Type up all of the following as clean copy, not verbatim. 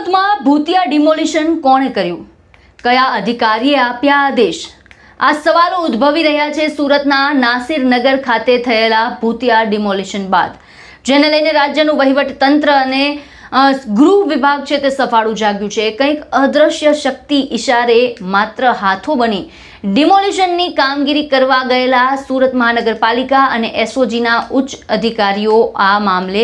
સુરતમાં ભૂતિયા ડિમોલિશન કોણે કર્યું? કયા અધિકારીએ આપ્યા આદેશ? આ સવાલો ઉદ્ભવી રહ્યા છે સુરતના નાસિરનગર ખાતે થયેલા ભૂતિયા ડિમોલિશન બાદ, જેને લઈને રાજ્યનું વહીવટ તંત્ર અને ગૃહ વિભાગ છે તે સફાળું જાગ્યું છે. કંઈક અદ્રશ્ય શક્તિ ઇશારે માત્ર હાથો બની ડિમોલિશનની કામગીરી કરવા ગયેલા સુરત મહાનગરપાલિકા અને એસઓજીના ઉચ્ચ અધિકારીઓ આ મામલે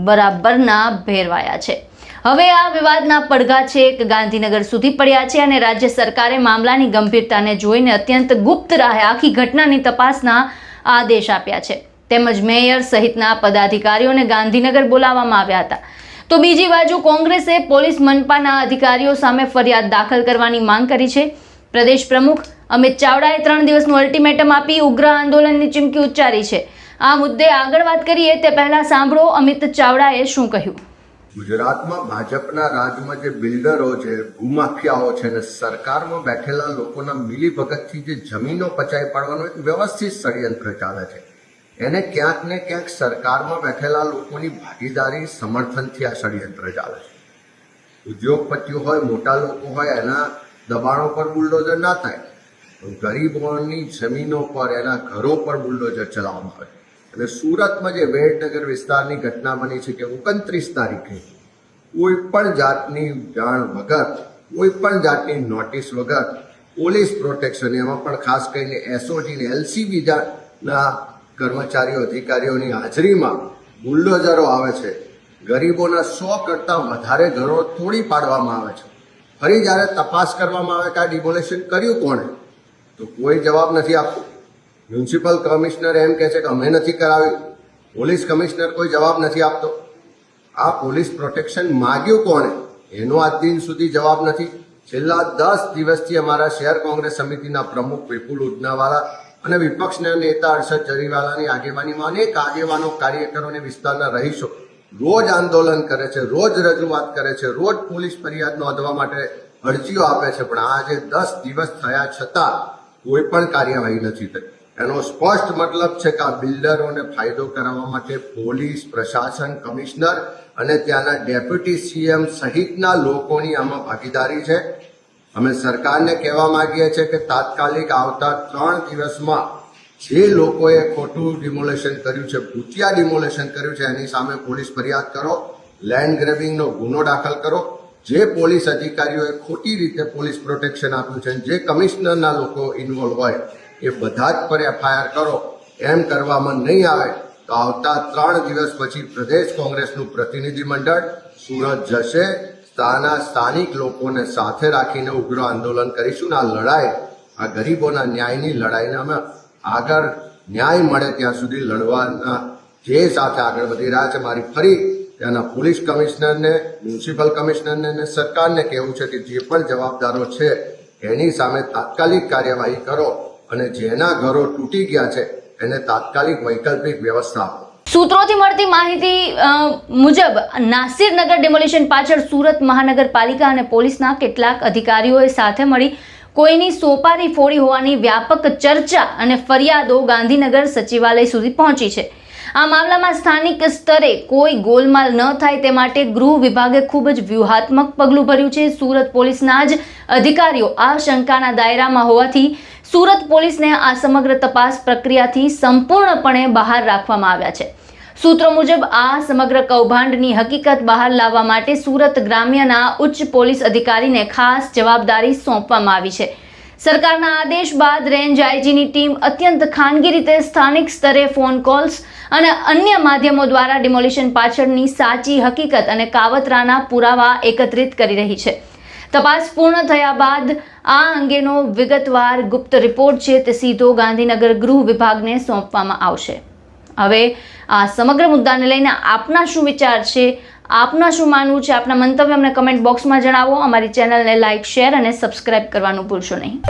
બરાબરના ભેરવાયા છે. હવે આ વિવાદના પડઘા છેક ગાંધીનગર સુધી પડ્યા છે અને રાજ્ય સરકારે મામલાની ગંભીરતાને જોઈને અત્યંત ગુપ્ત રાહે આખી ઘટનાની તપાસના આદેશ આપ્યા છે. તેમજ મેયર સહિતના પદાધિકારીઓને ગાંધીનગર બોલાવવામાં આવ્યા હતા. તો બીજી બાજુ કોંગ્રેસે પોલીસ મનપાના અધિકારીઓ સામે ફરિયાદ દાખલ કરવાની માંગ કરી છે. પ્રદેશ પ્રમુખ અમિત ચાવડાએ 3 દિવસનું અલ્ટિમેટમ આપી ઉગ્ર આંદોલનની ચીમકી ઉચ્ચારી છે. આ મુદ્દે આગળ વાત કરીએ તે પહેલા સાંભળો અમિત ચાવડાએ શું કહ્યું. ગુજરાતમાં ભાજપના રાજમાં જે બિલ્ડરો છે, ભૂમાફિયાઓ છે અને સરકારમાં બેઠેલા લોકોના મિલીભગતથી જે જમીનો પચાવી પાડવાનું એક વ્યવસ્થિત ષડયંત્ર ચાલે છે. એને ક્યાંક ને ક્યાંક સરકારમાં બેઠેલા લોકોની ભાગીદારી, સમર્થનથી આ ષડયંત્ર ચાલે છે. ઉદ્યોગપતિઓ હોય, મોટા લોકો હોય, એના દબાણો પર બુલડોઝર ના થાય, ગરીબોની જમીનો પર, એના ઘરો પર બુલડોઝર ચલાવવામાં આવે. અને સુરતમાં જે વેડનગર વિસ્તારની ઘટના બની છે કે 29 તારીખે કોઈ પણ જાતની જાણ વગર, કોઈ પણ જાતની નોટિસ વગર પોલીસ પ્રોટેક્શન, એમાં પણ ખાસ કરીને એસઓજી ને એલસીબીના કર્મચારીઓ, અધિકારીઓની હાજરીમાં બુલડોઝરો આવે છે. ગરીબોના 100 કરતાં વધારે ઘરો તોડી પાડવામાં આવે છે. ફરી જ્યારે તપાસ કરવામાં આવે કે આ ડિમોલેશન કર્યું કોણે, તો કોઈ જવાબ નથી આપતું. મ્યુનિસિપલ કમિશનર એમ કહે છે કે અમે નથી કરાવ્યું. પોલીસ કમિશનર કોઈ જવાબ નથી આપતો. આ પોલીસ પ્રોટેક્શન માગ્યું કોણે એનો આજ દિન સુધી જવાબ નથી. છેલ્લા 10 દિવસથી અમારા શહેર કોંગ્રેસ સમિતિના પ્રમુખ વિપુલ ઉડનાવાલા અને વિપક્ષના નેતા હર્ષદ જરીવાલાની આગેવાનીમાં અનેક આગેવાનો, કાર્યકરો અને વિસ્તારના રહીશો રોજ આંદોલન કરે છે, રોજ રજૂઆત કરે છે, રોજ પોલીસ ફરિયાદ નોંધવા માટે અરજીઓ આપે છે. પણ આજે 10 દિવસ થયા છતાં કોઈ પણ કાર્યવાહી નથી થઈ. એનો સ્પષ્ટ મતલબ છે કે આ બિલ્ડરોને ફાયદો કરાવવા માટે પોલીસ પ્રશાસન, કમિશનર અને ત્યાંના ડેપ્યુટી સીએમ સહિતના લોકોની આમાં ભાગીદારી છે. અમે સરકારને કહેવા માંગીએ છીએ કે તાત્કાલિક આવતા 3 દિવસમાં જે લોકોએ ખોટું ડિમોલેશન કર્યું છે, ભૂતિયા ડિમોલેશન કર્યું છે, એની સામે પોલીસ ફરિયાદ કરો, લેન્ડ ગ્રેબિંગનો ગુનો દાખલ કરો. જે પોલીસ અધિકારીઓએ ખોટી રીતે પોલીસ પ્રોટેક્શન આપ્યું છે, જે કમિશનરના લોકો ઇન્વોલ્વ હોય એ બધા જ પર એફઆઈઆર કરો. એમ કરવામાં નહીં આવે તો આવતા 3 દિવસ પછી પ્રદેશ કોંગ્રેસનું પ્રતિનિધિ મંડળ સુરત જશે. ત્યાંના સ્થાનિક લોકોને સાથે રાખીને ઉગ્ર આંદોલન કરીશું. આ લડાઈ, આ ગરીબોના ન્યાયની લડાઈને અમે આગળ ન્યાય મળે ત્યાં સુધી લડવાના જે સાથે આગળ વધી રહ્યા છે. મારી ફરી ત્યાંના પોલીસ કમિશનરને, મ્યુનિસિપલ કમિશનરને અને સરકારને કહેવું છે કે જે પણ જવાબદારો છે એની સામે તાત્કાલિક કાર્યવાહી કરો અને જેના ઘરો તૂટી ગયા છે એને તાત્કાલિક વૈકલ્પિક વ્યવસ્થા આપો. સૂત્રોથી મળતી માહિતી મુજબ નાસિરનગર ડિમોલિશન પાછળ સુરત મહાનગરપાલિકા અને પોલીસના કેટલાક અધિકારીઓએ સાથે મળી કોઈની સોપારી ફોડી હોવાની વ્યાપક ચર્ચા અને ફરિયાદો ગાંધીનગર સચિવાલય સુધી પહોંચી છે. આ મામલામાં સ્થાનિક સ્તરે કોઈ ગોલમાલ ન થાય તે માટે ગૃહ વિભાગે ખૂબ જ વ્યૂહાત્મક પગલું ભર્યું છે. સુરત પોલીસના જ અધિકારીઓ આ શંકાના દાયરામાં હોવાથી સુરત પોલીસને આ સમગ્ર તપાસ પ્રક્રિયાથી સંપૂર્ણપણે બહાર રાખવામાં આવ્યા છે. સૂત્રો મુજબ આ સમગ્ર કૌભાંડની હકીકત બહાર લાવવા માટે સુરત ગ્રામ્યના ઉચ્ચ પોલીસ અધિકારીને ખાસ જવાબદારી સોંપવામાં આવી છે. સરકારના આદેશ બાદ રેન્જ આઈજીની ટીમ અત્યંત ખાનગી રીતે સ્થાનિક સ્તરે ફોન કોલ્સ અને અન્ય માધ્યમો દ્વારા ડિમોલિશન પાછળની સાચી હકીકત અને કાવતરાના પુરાવા એકત્રિત કરી રહી છે. તપાસ પૂર્ણ થયા બાદ આ અંગેનો વિગતવાર ગુપ્ત રિપોર્ટ છે તે સીધો ગાંધીનગર ગૃહ વિભાગને સોંપવામાં આવશે. હવે આ સમગ્ર મુદ્દાને લઈને આપના શું વિચાર છે, આપના શું માનવું છે, આપના મંતવ્ય અમને કમેન્ટ બોક્સમાં જણાવો. અમારી ચેનલને લાઇક, શેર અને સબસ્ક્રાઇબ કરવાનું ભૂલશો નહીં.